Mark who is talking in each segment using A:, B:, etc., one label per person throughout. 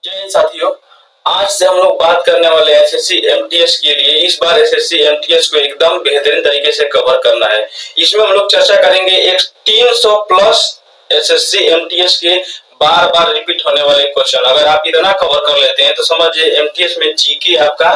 A: जय हिंद साथियों। आज से हम लोग बात करने वाले एसएससी एमटीएस के लिए। इस बार एसएससी एमटीएस को एकदम बेहतरीन तरीके से कवर करना है। इसमें हम लोग चर्चा करेंगे एक 300 प्लस एसएससी एमटीएस के बार बार रिपीट होने वाले क्वेश्चन। अगर आप इतना कवर कर लेते हैं तो समझिए एमटीएस में जीके आपका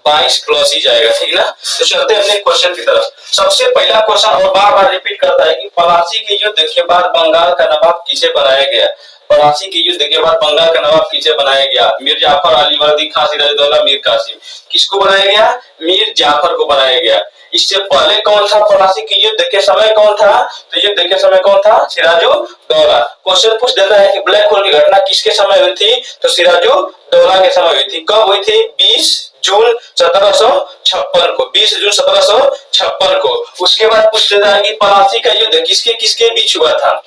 A: 22 प्लस ही जाएगा, ठीक ना। तो चलते हैं अपने क्वेश्चन की तरफ। सबसे पहला क्वेश्चन और बार बार रिपीट करता है कि प्लासी के युद्ध के बाद बंगाल का नवाब किसे बनाया गया। प्लासी के युद्ध के बाद बंगाल का नवाब किसे बनाया गया? मीर जाफर, अली वर्दी खान, सिराजुद्दौला, मीर कासिम। किसको बनाया गया? मीर जाफर को बनाया गया। इससे पहले कौन था? प्लासी के युद्ध के समय कौन था? तो युद्ध के समय कौन था? सिराजुद्दौला। क्वेश्चन पूछ देता है कि ब्लैक होल की घटना किसके समय हुई थी? तो सिराजुद्दौला के समय हुई थी। कब हुई थी? 20 जून 1756 को। 20 जून 1756 को। उसके बाद पूछ देता है कि प्लासी का युद्ध किसके किसके बीच हुआ था?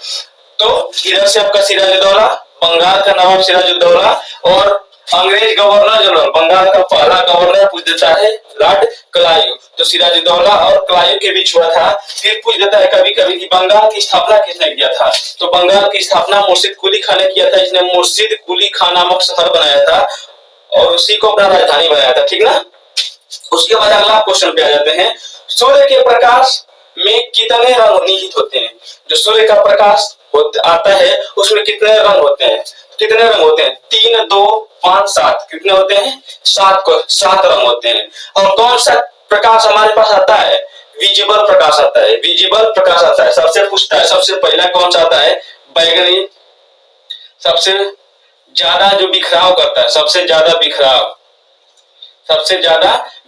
A: तो इधर से आपका सिराजुद्दौला, बंगाल का नवाब सिराजुद्दौला और अंग्रेज गवर्नर जनरल, बंगाल का पहला गवर्नर पूछ देता है लॉर्ड क्लाइव। तो सिराजुद्दौला और क्लाइव के बीच हुआ था। फिर पूछ देता है कभी कभी कि बंगाल की स्थापना किसने किया था? तो बंगाल की स्थापना मुर्शिद कुली खान ने किया था। इसने मुर्शिद कुली खान नामक शहर बनाया था और उसी को अपना राजधानी बनाया था, ठीक ना। उसके बाद अगला क्वेश्चन पे आ जाते हैं। सूर्य के प्रकाश में कितने रंग निहित होते हैं? जो सूर्य का प्रकाश आता है उसमें कितने रंग होते हैं? कितने रंग होते हैं? 3, 2, 5, 7। कितने होते हैं? 7 रंग होते हैं। और कौन सा प्रकाश हमारे पास आता है? विजिबल प्रकाश आता है। विजिबल प्रकाश आता है। सबसे पूछता है सबसे पहला कौन सा आता है? बैगनी। सबसे ज्यादा जो बिखराव करता है, सबसे ज्यादा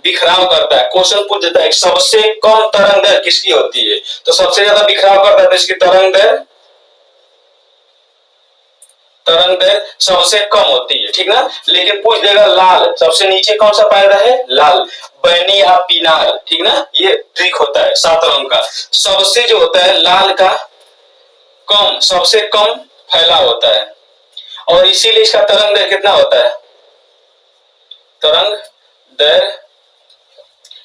A: बिखराव करता है। क्वेश्चन पूछ देता है सबसे कम तरंग दैर्घ्य किसकी होती है? तो सबसे ज्यादा बिखराव करता है तो इसकी तरंग दैर्घ्य सबसे कम होती है, ठीक ना। लेकिन पूछ देगा लाल, सबसे नीचे कौन सा पायदा है? लाल, बैनी या पीनाल, ठीक ना। ये ट्रिक होता है 7 रंग का। सबसे जो होता है लाल का कम, सबसे कम फैलाव होता है और इसीलिए इसका तरंग दैर्घ्य कितना होता है? तरंग दैर्घ्य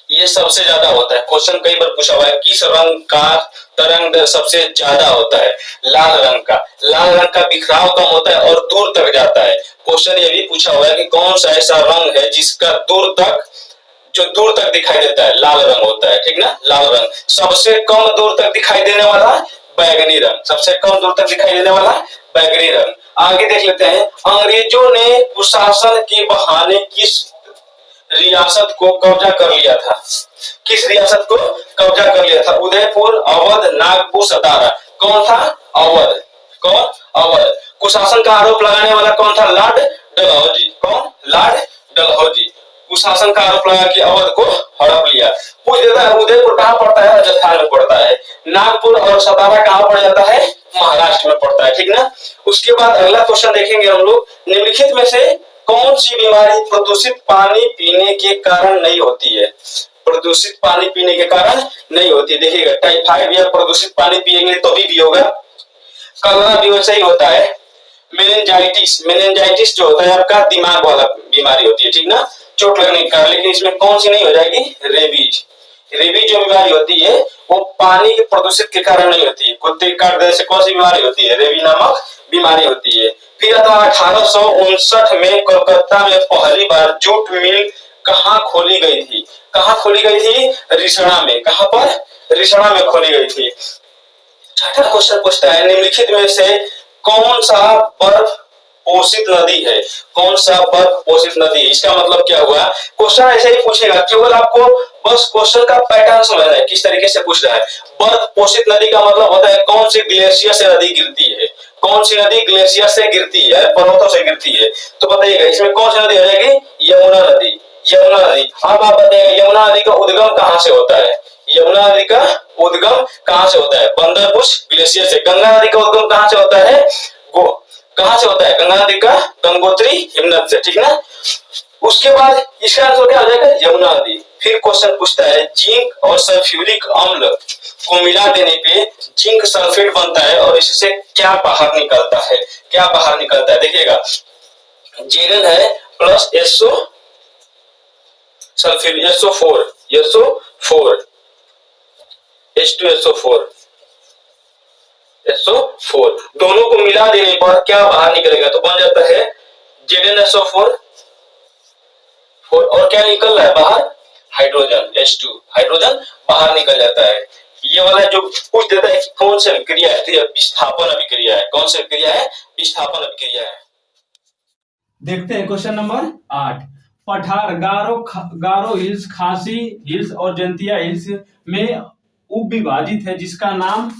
A: ये सबसे ज्यादा होता है। क्वेश्चन कई बार पूछा हुआ है किस रंग का तरंग दैर्घ्य सबसे ज्यादा होता है? लाल रंग का। लाल रंग का बिखराव कम होता है और दूर तक जाता है। क्वेश्चन ये भी पूछा हुआ है कि कौन सा ऐसा रंग है जिसका दूर तक दिखाई देता है? लाल रंग होता है, ठीक ना। लाल रंग सबसे कम दूर तक दिखाई देने वाला बैगनी रंग, सबसे कम दूर तक दिखाई देने वाला बैगनी रंग। आगे देख लेते हैं। अंग्रेजों ने कुशासन के बहाने किस रियासत को कब्जा कर लिया था? किस रियासत को कब्जा कर लिया था? उदयपुर, अवध, नागपुर, सतारा। कौन था? अवध। कौन? अवध। कुशासन का आरोप लगाने वाला कौन था? लॉर्ड डलहौजी। कौन? लॉर्ड डलहौजी। कुशासन का आरोप लगा के अवध को हड़प लिया। पूछ देता है उदयपुर कहाँ पड़ता है? राजस्थान में पड़ता है। नागपुर और सतारा कहाँ पड़ जाता है? महाराष्ट्र में पड़ता है, ठीक ना। उसके बाद अगला क्वेश्चन देखेंगे हम लोग। निम्नलिखित में से कौन सी बीमारी प्रदूषित पानी पीने के कारण नहीं होती है? प्रदूषित पानी पीने के कारण नहीं होती। देखिएगा टाइफाइड या प्रदूषित पानी पिएंगे तो भी होगा। कलरा भी वैसे ही होता है। मेनिंजाइटिस जो होता है आपका दिमाग वाला बीमारी होती है, ठीक ना, चोट लगने के कारण। लेकिन इसमें कौन सी नहीं हो जाएगी? रेबीज। रेबीज जो बीमारी होती है वो पानी के प्रदूषित के कारण नहीं होती है। कुत्ते के काट देने से कौन सी बीमारी होती है? रेबी नामक बीमारी होती है। फिर आता है 1859 में कलकत्ता में पहली बार जूट मिल कहाँ खोली गई थी? कहाँ खोली गई थी? रिसणा में। कहाँ पर? रिसणा में खोली गई थी। छठा क्वेश्चन पूछता है निम्नलिखित में से कौन सा बर्फ पोषित नदी है? कौन सा बर्फ पोषित नदी? इसका मतलब क्या हुआ? क्वेश्चन ऐसे ही पूछेगा, केवल आपको बस क्वेश्चन का पैटर्न समझना है किस तरीके से पूछ रहा है। बर्फ पोषित नदी का मतलब होता है कौन सी ग्लेशियर से नदी गिरती है? कौन सी नदी ग्लेशियर से गिरती है? पर्वतों से गिरती है। तो बताइएगा इसमें कौन सी नदी हो जाएगी? यमुना नदी। यमुना नदी। अब आप बताइएगा यमुना नदी का उद्गम कहाँ से होता है? यमुना नदी का उद्गम कहाँ से होता है? बंदरपुश ग्लेशियर से। गंगा नदी का उद्गम कहाँ से होता है? कहाँ से होता है? गंगा नदी का गंगोत्री हिमनद से, ठीक ना। उसके बाद इसका आंसर क्या हो जाएगा? यमुना नदी। फिर क्वेश्चन पूछता है जिंक और सल्फ्यूरिक अम्ल को मिला देने पे जिंक सल्फेट बनता है और इससे क्या बाहर निकलता है? क्या बाहर निकलता है? देखिएगा Zn है plus SO sulphuric SO4 H2SO4 दोनों को मिला देने पर क्या बाहर निकलेगा? तो बन जाता है ZnSO4 और क्या निकल रहा है बाहर, हाइड्रोजन H2, हाइड्रोजन बाहर निकल जाता है। ये वाला जो पूछ देता है कि कौन सी अभिक्रिया है, विस्थापन अभिक्रिया है। कौन सी अभिक्रिया है, विस्थापन अभिक्रिया है।
B: देखते हैं क्वेश्चन नंबर 8। पठार गारो हिल्स, खासी हिल्स और जंतिया हिल्स में उप विभाजित है, जिसका नाम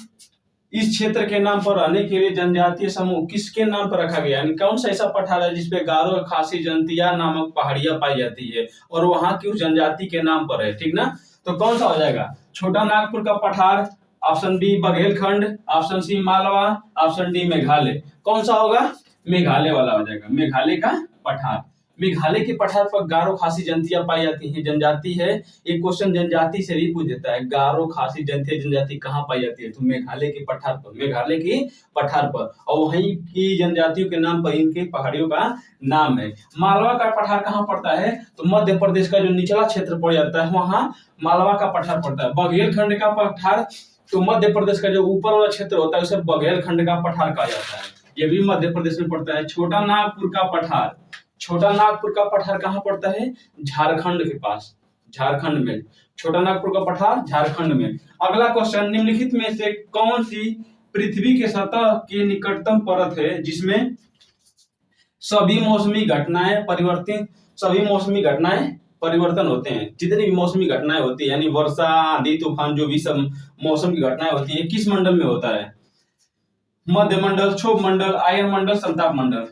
B: इस क्षेत्र के नाम पर रहने के लिए जनजातीय समूह किसके नाम पर रखा गया। यानी कौन सा ऐसा पठार है जिसपे गारो, खासी, जंतिया नामक पहाड़ियां पाई जाती है और वहां की उस जनजाति के नाम पर है, ठीक ना। तो कौन सा हो जाएगा, छोटा नागपुर का पठार, option B Baghelkhand, option C Malwa, option D Meghalaya. कौन सा होगा, मेघालय वाला हो जाएगा, मेघालय का पठार। मेघालय के पठार पर गारो, खासी, जंतिया पाई जाती है, जनजाति है। एक क्वेश्चन जनजाति से भी पूछ देता है, गारो, खासी, जंतिया जनजाति कहाँ पाई जाती है, तो मेघालय के पठार पर, मेघालय के पठार पर, और वहीं की जनजातियों के नाम पर इनके पहाड़ियों का नाम है। मालवा का पठार कहाँ पड़ता है, तो मध्य प्रदेश का जो निचला क्षेत्र पड़ जाता है वहां मालवा का पठार पड़ता है। बघेलखंड का पठार तो मध्य प्रदेश का जो ऊपर वाला क्षेत्र होता है उसे बघेलखंड का पठार कहा जाता है, ये भी मध्य प्रदेश में पड़ता है। छोटा नागपुर का पठार, छोटा नागपुर का पठार कहाँ पड़ता है, झारखंड के पास, झारखंड में। छोटा नागपुर का पठार झारखंड में। अगला क्वेश्चन, निम्नलिखित में से कौन सी पृथ्वी के सतह की निकटतम परत है जिसमें सभी मौसमी घटनाएं परिवर्तन होते हैं। जितनी भी मौसमी घटनाएं होती है, यानी वर्षा, आंधी, तूफान, जो भी सब मौसम की घटनाएं होती है, किस मंडल में होता है, मध्य मंडल, क्षोभ मंडल, आयन मंडल, संताप मंडल।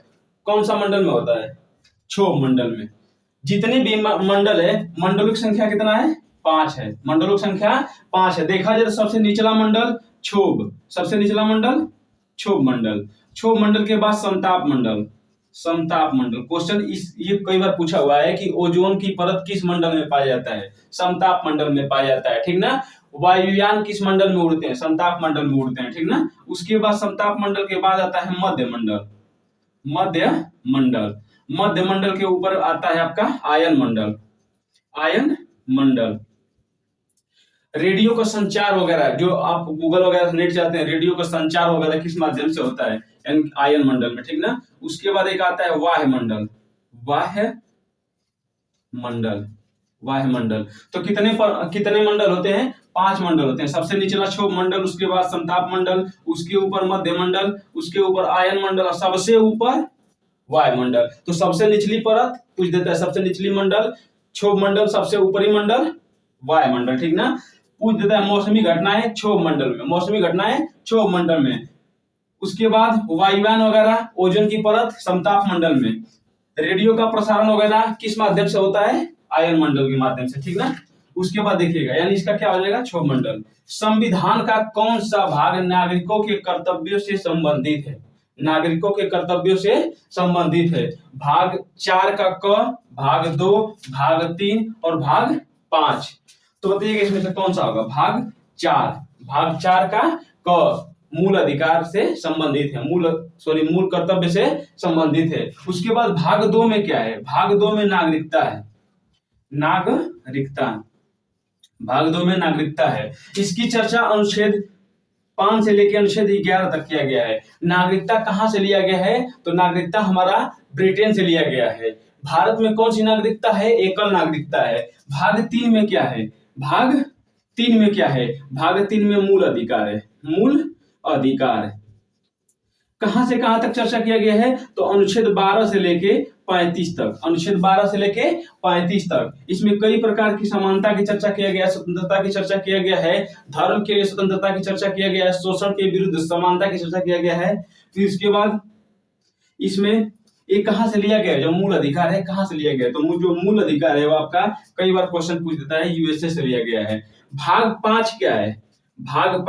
B: कौन सा मंडल में होता है, क्षोभ मंडल में। जितने भी मंडल है, मंडलों की संख्या कितना है, 5 है, मंडलों की संख्या 5 है। देखा जाए तो सबसे निचला मंडल क्षोभ, सबसे निचला मंडल क्षोभ मंडल, क्षोभ मंडल के बाद संताप मंडल, समताप मंडल। क्वेश्चन ये कई बार पूछा हुआ है कि ओजोन की परत किस मंडल में पाया जाता है, समताप मंडल में पाया जाता है, ठीक ना। वायुयान किस मंडल में उड़ते हैं, समताप मंडल में उड़ते हैं, ठीक ना। उसके बाद समताप मंडल के बाद आता है मध्य मंडल, मध्य मंडल, मध्य मंडल के ऊपर आता है आपका आयन मंडल, आयन मंडल। रेडियो का संचार वगैरह, जो आप गूगल वगैरह से नेट चाहते हैं, रेडियो का संचार वगैरह किस माध्यम से होता है, आयन मंडल में, ठीक ना। उसके बाद एक आता है वाह्य मंडल, वाह्य मंडल, वाह्य मंडल। तो कितने मंडल होते हैं, 5 मंडल होते हैं। सबसे निचला क्षोभ मंडल, उसके बाद संताप मंडल, उसके ऊपर मध्य मंडल, उसके ऊपर आयन मंडल और सबसे ऊपर वायुमंडल। तो सबसे निचली परत पूछ देता है, सबसे निचली मंडल क्षोभ मंडल, सबसे ऊपरी मंडल वायुमंडल, ठीक ना। पूछ देता है मौसमी घटनाएं क्षोभ मंडल में, मौसमी घटनाएं क्षोभ मंडल में। उसके बाद वायुयान वगैरह, ओजोन की परत समताप मंडल में। रेडियो का प्रसारण वगैरह किस माध्यम से होता है, आयन मंडल के माध्यम से, ठीक ना। उसके बाद देखिएगा, यानी इसका क्या हो जाएगा, क्षोभ मंडल। संविधान का कौन सा भाग नागरिकों के कर्तव्यों से संबंधित है, नागरिकों के कर्तव्यों से संबंधित है। भाग 4 का क, भाग 2, भाग 3 और भाग 5। तो बताइएगा इसमें से कौन सा होगा, भाग 4, भाग 4 का क मूल अधिकार से संबंधित है, मूल कर्तव्य से संबंधित है। उसके बाद भाग 2 में क्या है, भाग 2 में नागरिकता है, नागरिकता, भाग 2 में नागरिकता है। इसकी चर्चा अनुच्छेद 5 से लेकर अनुच्छेद 11 तक किया गया है। नागरिकता कहां से लिया गया है, तो नागरिकता हमारा ब्रिटेन से लिया गया है। भारत में कौन सी नागरिकता है, एकल नागरिकता है। भाग 3 में क्या है, भाग 3 में क्या है, भाग 3 में मूल अधिकार है, मूल अधिकार। कहां से कहां तक चर्चा किया गया है, तो अनुच्छेद 12 से लेके 35 तक, अनुच्छेद 12 से लेके 35 तक। इसमें कई प्रकार की समानता की चर्चा किया गया है, स्वतंत्रता की चर्चा किया गया है, धर्म के लिए स्वतंत्रता की चर्चा किया गया है, शोषण के विरुद्ध समानता की चर्चा किया गया है। फिर इसके बाद इसमें एक कहां से लिया गया है, जो मूल अधिकार है कहां से लिया गया है, तो जो मूल अधिकार है वो आपका कई बार क्वेश्चन पूछ देता है, यूएसए से लिया गया है। भाग 5 क्या है, भाग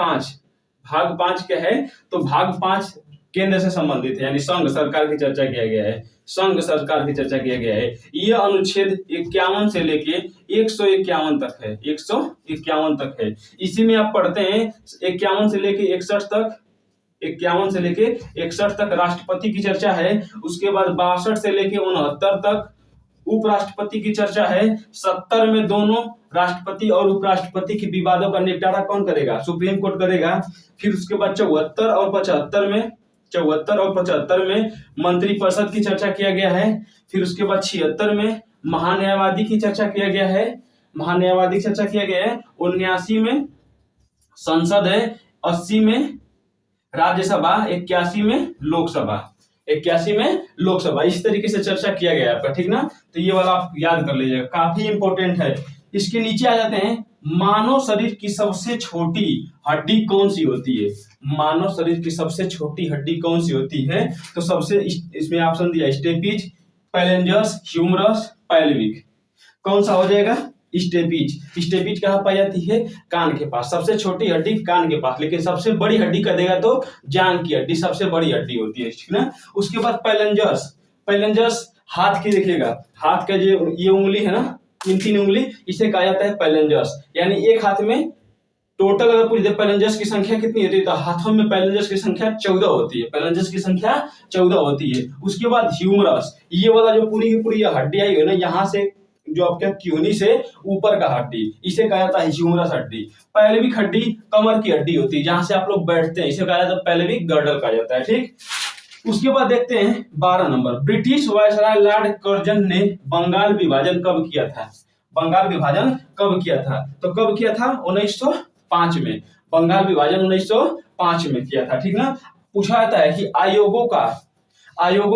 B: 5 क्या है, तो भाग 5 केंद्र से संबंधित है, यानी संघ सरकार की चर्चा किया गया है, संघ सरकार की चर्चा किया गया है। यह अनुच्छेद 51 से लेके 151 तक है, 151 तक है। इसी में आप पढ़ते हैं 51 से लेके 61 तक, 51 से लेके 61 तक राष्ट्रपति की चर्चा है। उसके बाद 62 से लेके 69 तक उपराष्ट्रपति की चर्चा है। 70 में दोनों राष्ट्रपति और उपराष्ट्रपति के विवादों का निपटारा कौन करेगा, सुप्रीम कोर्ट करेगा। फिर उसके बाद 74 और 75 में 74 और 75 में मंत्रिपरिषद की चर्चा किया गया है। फिर उसके बाद 76 में महान्यायवादी की चर्चा किया गया है, महान्यायवादी की चर्चा किया गया है। 79 में संसद है, 80 में राज्यसभा, 81 में लोकसभा, 81 में लोकसभा। इस तरीके से चर्चा किया गया है आपका, ठीक ना। तो ये वाला आप याद कर लीजिएगा, काफी इंपॉर्टेंट है। इसके नीचे आ जाते हैं, मानव शरीर की सबसे छोटी हड्डी कौन सी होती है? मानव शरीर की सबसे छोटी हड्डी कौन सी होती है? तो सबसे इसमें ऑप्शन दिया स्टेपिज, पैलेंजस, ह्यूमरस, पैल्विक। कौन सा हो जाएगा? स्टेपिज। स्टेपिज कहाँ पाई जाती है? कान के पास। सबसे छोटी हड्डी कान के पास, लेकिन सबसे बड़ी हड्डी का देगा तो जांग की हड्डी सबसे बड़ी हड्डी होती है, ठीक ना। उसके बाद पैलेंजस। पैलेंजस हाथ की देखिएगा, हाथ का जो ये उंगली है ना, तीन उंगली, इसे कहा जाता है पैलेंजस। यानी एक हाथ में टोटल अगर पूछ दे पैलेंजस की संख्या कितनी होती है, तो हाथों में पैलेंजस की संख्या 14 होती है। पैलेंजस की संख्या 14 होती है। उसके बाद ह्यूमरस, ये वाला जो पूरी की पूरी हड्डी आई है ना, यहाँ से जो आपके क्यूनी से ऊपर का हड्डी, इसे कहा जाता है ह्यूमरस हड्डी। पैल्विक हड्डी कमर की हड्डी होती है, जहां से आप लोग बैठते हैं, इसे कहा जाता है पैल्विक गर्डल कहा जाता है, ठीक। उसके बाद देखते हैं 12 number, British viceroy Lord Curzon ने बंगाल विभाजन कब किया था? बंगाल विभाजन कब किया था? तो कब किया था? 1905 में। बंगाल विभाजन 1905 में किया था, ठीक ना। पूछा जाता है कि आयोगों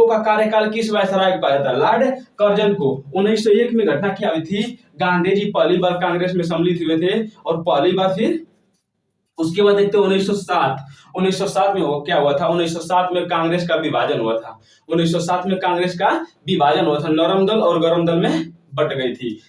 B: का कार्यकाल किस वायसराय को पाया था? लॉर्ड कर्जन को। 1901 में घटना क्या हुई थी? गांधी जी पहली बार कांग्रेस में सम्मिलित हुए थे, और पहली बार फिर उसके बाद देखते हैं 1907 में वो क्या हुआ था? 1907 में कांग्रेस का विभाजन हुआ था। 1907 में कांग्रेस का विभाजन हुआ था, नरम दल और गरम दल में बट गई थी।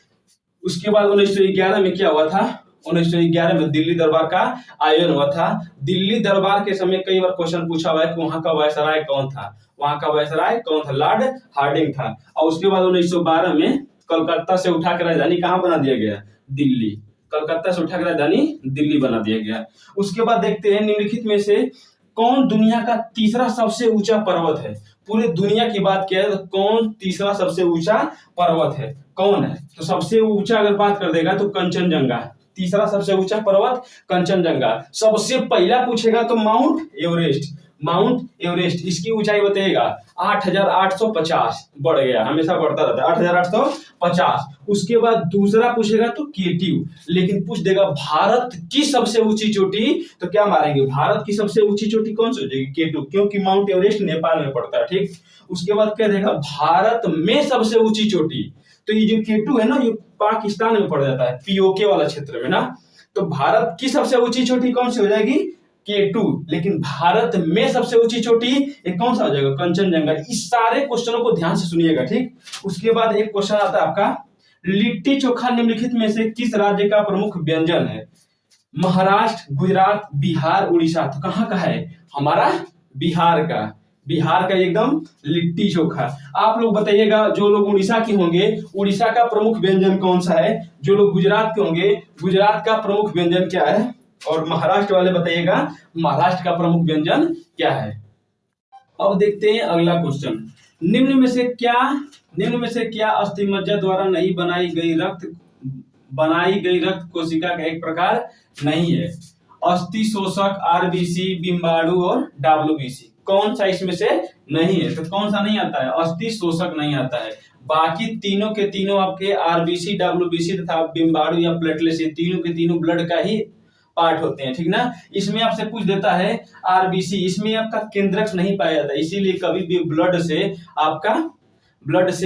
B: उसके बाद 1911 में क्या हुआ था? 1911 में दिल्ली दरबार का आयोजन हुआ था। दिल्ली दरबार के समय कई बार क्वेश्चन पूछा हुआ है कि वहां का वायसराय कौन था? वहां का वायसराय कौन था? लॉर्ड हार्डिंग था। और उसके बाद 1912 में कलकत्ता से उठाकर राजधानी कहाँ बना दिया गया? दिल्ली। कलकत्ता से उठाकर राजधानी दिल्ली बना दिया गया। उसके बाद देखते हैं निम्नलिखित में से कौन दुनिया का तीसरा सबसे ऊंचा पर्वत है? पूरे दुनिया की बात किया तो कौन तीसरा सबसे ऊंचा पर्वत है? कौन है? तो सबसे ऊंचा अगर बात कर देगा तो कंचनजंगा। तीसरा सबसे ऊंचा पर्वत कंचनजंगा। सबसे पहला पूछेगा तो माउंट एवरेस्ट। माउंट एवरेस्ट, इसकी ऊंचाई बताइएगा 8,850, बढ़ गया, हमेशा बढ़ता रहता है 8,850। उसके बाद दूसरा पूछेगा तो केटू, लेकिन पूछ देगा भारत की सबसे ऊंची चोटी, तो क्या मारेंगे? भारत की सबसे ऊंची चोटी कौन सी हो जाएगी? केटू, क्योंकि माउंट एवरेस्ट नेपाल में पड़ता है, ठीक। उसके बाद क्या देगा? भारत में सबसे ऊंची चोटी, तो ये जो केटू है ना, ये पाकिस्तान में पड़ जाता है, पीओके वाला क्षेत्र में ना। तो भारत की सबसे ऊंची चोटी कौन सी हो जाएगी? K2। लेकिन भारत में सबसे ऊंची चोटी ये कौन सा हो जाएगा? कंचनजंगा। इस सारे क्वेश्चनों को ध्यान से सुनिएगा, ठीक। उसके बाद एक क्वेश्चन आता है आपका, लिट्टी चोखा निम्नलिखित में से किस राज्य का प्रमुख व्यंजन है? महाराष्ट्र, गुजरात, बिहार, उड़ीसा। तो कहाँ का है? हमारा बिहार का। बिहार का एकदम लिट्टी चोखा। आप लोग बताइएगा, जो लोग उड़ीसा के होंगे, उड़ीसा का प्रमुख व्यंजन कौन सा है? जो लोग गुजरात के होंगे, गुजरात का प्रमुख व्यंजन क्या है? और महाराष्ट्र वाले बताइएगा महाराष्ट्र का प्रमुख व्यंजन क्या है। अब देखते हैं अगला क्वेश्चन, निम्न में से क्या अस्थिमज्जा द्वारा नहीं बनाई गई रक्त कोशिका का एक प्रकार नहीं है? अस्थि शोषक, आरबीसी, बिम्बाणु और डब्ल्यूबीसी। कौन सा इसमें से नहीं है? तो कौन सा नहीं आता है? अस्थि शोषक नहीं आता है। बाकी तीनों के तीनों आपके आरबीसी, डब्ल्यूबीसी तथा बिम्बाणु या प्लेटलेट्स, ये तीनों के तीनों ब्लड का ही पार्ट होते हैं, ठीक ना। इसमें आपसे पूछ देता है आरबीसी, इसमें आपका केंद्रक नहीं पाया जाता, इसीलिए कभी भी ब्लड से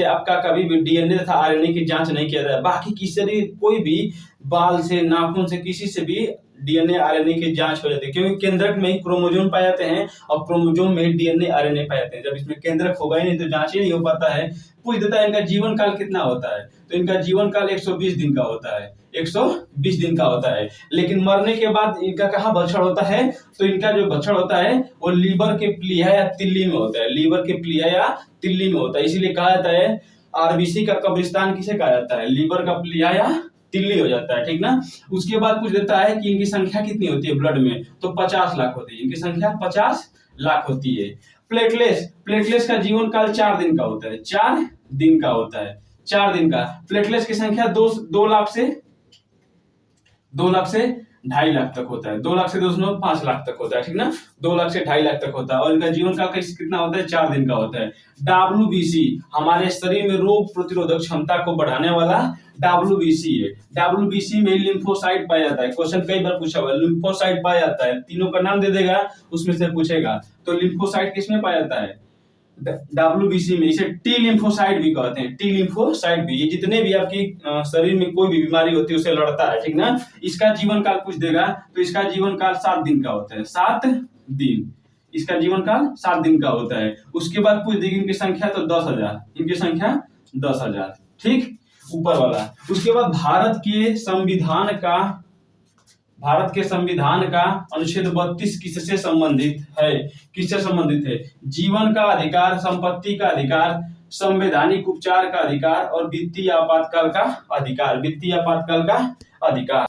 B: आपका कभी भी डीएनए तथा आरएनए की जांच नहीं किया जाता। बाकी किसी भी कोई भी बाल से, नाखून से, किसी से भी डीएनए आरएनए की जांच हो जाती है, क्योंकि केंद्रक में ही क्रोमोसोम पाए जाते हैं और क्रोमोसोम में ही डीएनए आरएनए पाए जाते हैं। जब इसमें केंद्रक होगा ही नहीं तो जांच ही नहीं हो पाता है। पूछ देता है इनका जीवन काल कितना होता है? तो इनका जीवन काल 120 दिन का होता है, 120 दिन का होता है। लेकिन मरने के बाद इनका कहाँ भक्षण होता है? तो इनका जो भक्षण होता है वो लीवर के प्लीहा या तिल्ली में होता है, लीवर के प्लीहा या तिल्ली में होता है। इसीलिए कहा जाता है आरबीसी का कब्रिस्तान किसे कहा जाता है? लीवर का प्लीहा या तिल्ली हो जाता है, ठीक ना। उसके बाद पूछ देता है कि इनकी संख्या कितनी होती है ब्लड में? तो 50 लाख होती है, इनकी संख्या 50 लाख होती है। प्लेटलेट्स का जीवन काल 4 दिन का होता है, 4 दिन का होता है, 4 दिन का। प्लेटलेट्स की संख्या 2 लाख से 2.5 लाख तक होता है, 2 लाख से 2.5 लाख तक होता है, ठीक ना, 2 लाख से 2.5 लाख तक होता है। और इनका जीवन काल कितना होता है, 4 दिन का होता है। WBC हमारे शरीर में रोग प्रतिरोधक क्षमता को बढ़ाने वाला WBC है। WBC में लिम्फोसाइट पाया जाता है, क्वेश्चन कई बार पूछा हुआ है, लिम्फोसाइट पाया जाता है, तीनों का नाम दे देगा उसमें से पूछेगा। तो लिम्फोसाइट किसमें पाया जाता है, WBC में। इसे टी लिम्फोसाइट भी कहते हैं, टी लिम्फोसाइट भी, ये जितने भी आपकी शरीर में कोई भी बीमारी होती है उसे लड़ता है, ठीक ना। इसका जीवन काल पूछ देगा तो इसका जीवन काल 7 दिन का होता है, 7 दिन, इसका जीवन काल 7 दिन का होता है। उसके बाद पूछ देगी इनकी संख्या, तो 10,000, इनकी संख्या 10,000, ठीक, ऊपर वाला। उसके बाद भारत के संविधान का अनुच्छेद 32 किससे संबंधित है, किससे संबंधित है, जीवन का अधिकार, संपत्ति का अधिकार, संवैधानिक उपचार का अधिकार और वित्तीय आपातकाल का अधिकार, वित्तीय आपातकाल का अधिकार।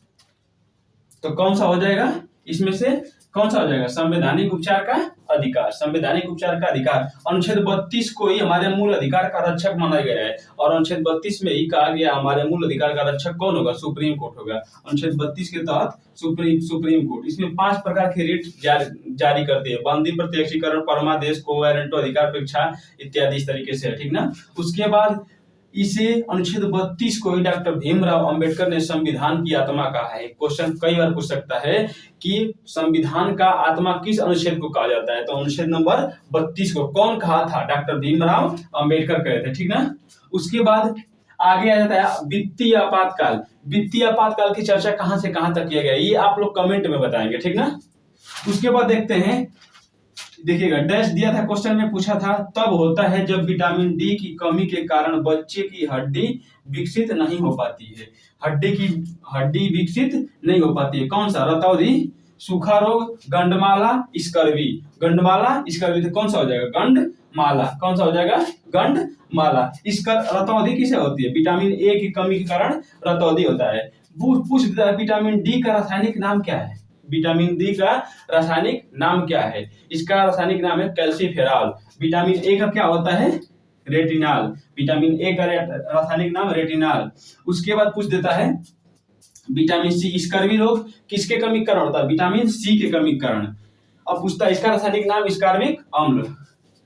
B: तो कौन सा हो जाएगा, इसमें से कौन सा हो जाएगा, संवैधानिक उपचार का अधिकार, संवैधानिक उपचार का अधिकार। अनुच्छेद 32 को ही हमारे मूल अधिकार का रक्षक माना गया है, और अनुच्छेद 32 में ही कहा गया हमारे मूल अधिकार का रक्षक कौन होगा, सुप्रीम कोर्ट होगा। अनुच्छेद 32 के तहत सुप्रीम कोर्ट, इसमें 5 प्रकार के रिट जारी करती है, बंदी, प्रत्यक्षीकरण, परमादेश, को वारंटो, अधिकार परीक्षा इत्यादि, इस तरीके से, ठीक ना। उसके बाद इसे अनुच्छेद 32 को ही डॉक्टर भीमराव अंबेडकर ने संविधान की आत्मा कहा है। क्वेश्चन कई बार पूछ सकता है कि संविधान का आत्मा किस अनुच्छेद को कहा जाता है, तो अनुच्छेद नंबर 32 को कौन कहा था, डॉक्टर भीमराव अंबेडकर कहे थे, ठीक ना। उसके बाद आगे आ जाता है वित्तीय आपातकाल। वित्तीय आपातकाल की चर्चा कहां से कहां तक किया गया, ये आप लोग कमेंट में बताएंगे, ठीक ना। उसके बाद देखते हैं, देखिएगा डैश दिया था, क्वेश्चन में पूछा था, तब होता है जब विटामिन डी की कमी के कारण बच्चे की हड्डी विकसित नहीं हो पाती है, हड्डी विकसित नहीं हो पाती है। कौन सा, रतौंधी, सूखा रोग, गंडमाला, स्कर्वी, गंडमाला, स्कर्वी, तो कौन सा हो जाएगा, गंडमाला, कौन सा हो जाएगा, गंडमाला। रतौंधी किसे होती है, विटामिन ए की कमी के कारण रतौंधी होता है। पूछ देता है विटामिन डी का रासायनिक नाम क्या है, विटामिन डी का रासायनिक नाम क्या है, इसका रासायनिक नाम है कैल्सीफेरॉल। विटामिन ए का क्या होता है, रेटिनॉल, विटामिन ए का रासायनिक नाम रेटिनॉल। उसके बाद पूछ देता है विटामिन सी, स्कर्वी रोग किसके कमी के कारण होता है, विटामिन सी के कमी के कारण। अब पूछता है इसका रासायनिक नाम स्कार्बिक अम्ल।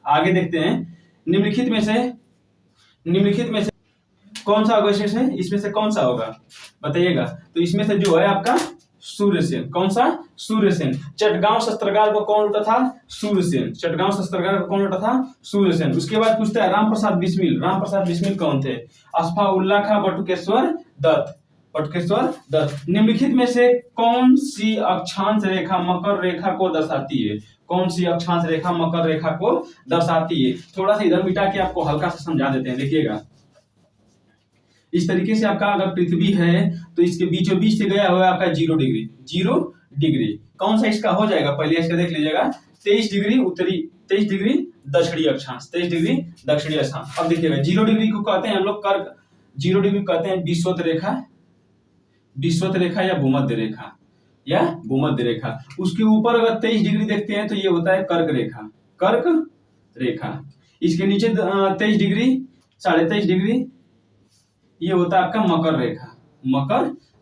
B: आगे देखते हैं, निम्नलिखित में से कौन सा होगा, इसमें से कौन सा होगा बताइएगा। तो इसमें से जो है आपका सूर्यसेन, कौन सा, सूर्यसेन। चटगांव शस्त्रागार को कौन लूटा था, सूर्यसेन, चटगांव शस्त्रागार को कौन लूटा था, सूर्यसेन। उसके बाद पूछता है रामप्रसाद बिस्मिल कौन थे, अस्फाउल्लाह खां बटुकेश्वर दत्त। निम्नलिखित में से कौन सी अक्षांश रेखा मकर रेखा को दर्शाती है, कौन सी अक्षांश रेखा मकर रेखा को दर्शाती है। थोड़ा सा इधर मिटा के आपको हल्का सा समझा देते हैं, देखिएगा। इस तरीके से आपका अगर पृथ्वी है तो इसके बीचों बीच से गया हुआ है आपका 0 डिग्री, कौन सा इसका हो जाएगा, पहले इसका देख लीजिएगा, 23 डिग्री उत्तरी, 23 डिग्री दक्षिणी अक्षांश, 23 डिग्री दक्षिणी अक्षांश। अब देखिएगा 0 डिग्री को कहते हैं हम लोग कर्क, 0 डिग्री को कहते हैं विषुवत रेखा या भूमध्य रेखा। उसके ऊपर अगर 23 डिग्री देखते हैं तो ये होता है कर्क रेखा। इसके नीचे 23 डिग्री, 23.5 डिग्री, ये होता है आपका मकर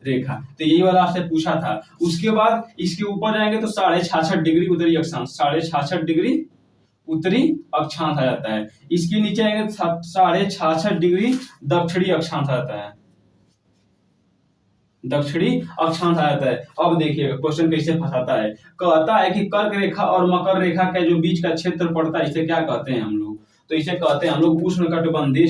B: रेखा। तो यही वाला आपसे पूछा था। उसके बाद इसके ऊपर जाएंगे तो 66.5 डिग्री उत्तरी अक्षांश, 66.5 डिग्री उत्तरी अक्षांश आ जाता है। इसके नीचे आएंगे 66.5 डिग्री दक्षिणी अक्षांश आता है, अब देखिएगा क्वेश्चन कैसे फंसाता है। कहता है कि कर्क रेखा और मकर रेखा के जो बीच का क्षेत्र पड़ता है इसे क्या कहते हैं हम लोग, तो इसे कहते हैं हम लोग उष्णकटिबंधीय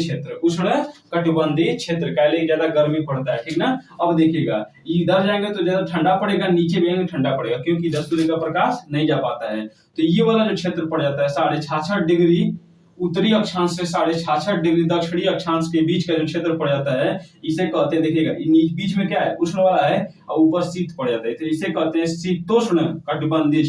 B: क्षेत्र, कहले ज्यादा गर्मी पड़ता है, ठीक ना। अब देखिएगा इधर जाएंगे तो ज्यादा ठंडा पड़ेगा, नीचे भी आएंगे ठंडा पड़ेगा, क्योंकि इधर सूर्य का प्रकाश नहीं जा पाता है। तो ये वाला जो क्षेत्र पड़ जाता है 66.5 डिग्री उत्तरी अक्षांश से 66.5 डिग्री दक्षिणी अक्षांश के बीच का जो क्षेत्र पड़ जाता है इसे कहते हैं, देखिएगा बीच में क्या है, उष्ण वाला है और ऊपर शीत पड़ जाता है, तो इसे कहते हैं शीतोष्ण कटिबंधीय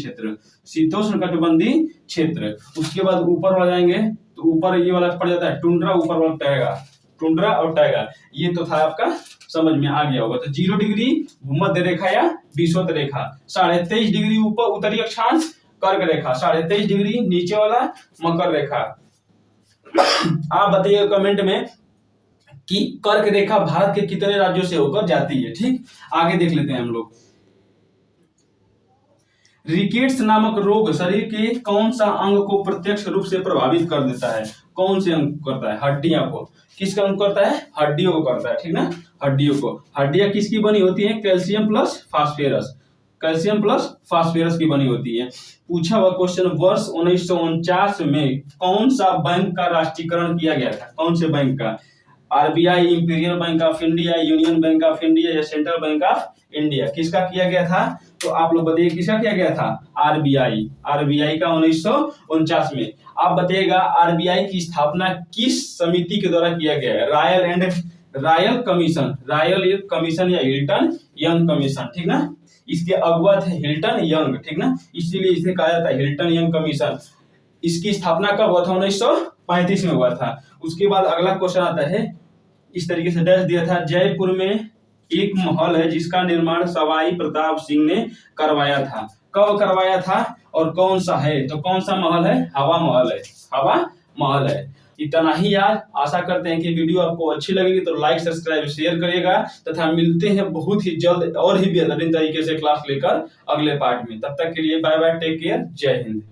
B: क्षेत्र। उसके बाद ऊपर वाला जाएंगे तो ऊपर ये वाला पड़ जाता है टुंड्रा, ऊपर वाला टुंड्रा और टाइगा। ये तो था आपका, समझ में आ गया होगा। तो 0 डिग्री भूमध्य रेखा या विषुवत रेखा, 23.5 डिग्री ऊपर उत्तरी अक्षांश कर्क रेखा, 23.5 डिग्री नीचे वाला मकर रेखा। आप बताइए कमेंट में कि कर्क रेखा भारत के कितने राज्यों से होकर जाती है, ठीक। आगे देख लेते हैं हम लोग। रिकेट्स नामक रोग शरीर के कौन सा अंग को प्रत्यक्ष रूप से प्रभावित कर देता है? कौन से अंग करता है? हड्डियां को। किसका अंग करता है? हड्डियों को करता है, ठीक ना, हड्डियों को। हड्डियां किसकी बनी होती है? Calcium plus phosphorus, calcium plus phosphorus की बनी होती है। पूछा हुआ क्वेश्चन, वर्ष 1949 में कौन सा बैंक का राष्ट्रीयकरण किया गया था? कौन से बैंक का? RBI, imperial bank of India, union bank of India या सेंट्रल बैंक ऑफ इंडिया? किसका किया गया था? तो आप लोग बताइए किसका किया गया था? आरबीआई, आरबीआई का 1949 में। आप बताइएगा आरबीआई की स्थापना किस समिति के द्वारा किया गया है? रॉयल कमीशन, रॉयल कमीशन या हिल्टन यंग कमीशन, ठीक ना। इसके अगुवा थे हिल्टन यंग, ठीक ना, इसीलिए इसे कहा जाता है हिल्टन यंग कमीशन। इसकी स्थापना कब हुआ था? 1935 में हुआ था। उसके बाद अगला क्वेश्चन आता है, इस तरीके से डैश दिया था, जयपुर में एक महल है जिसका निर्माण सवाई प्रताप सिंह ने करवाया था। कब करवाया था और कौन सा है? तो कौन सा महल है? हवा महल है, हवा महल है। इतना ही यार, आशा करते हैं कि वीडियो आपको अच्छी लगेगी तो लाइक सब्सक्राइब शेयर करिएगा, तथा मिलते हैं बहुत ही जल्द और ही बेहतरीन तरीके से क्लास लेकर अगले पार्ट में। तब तक के लिए बाय बाय, टेक केयर, जय हिंद।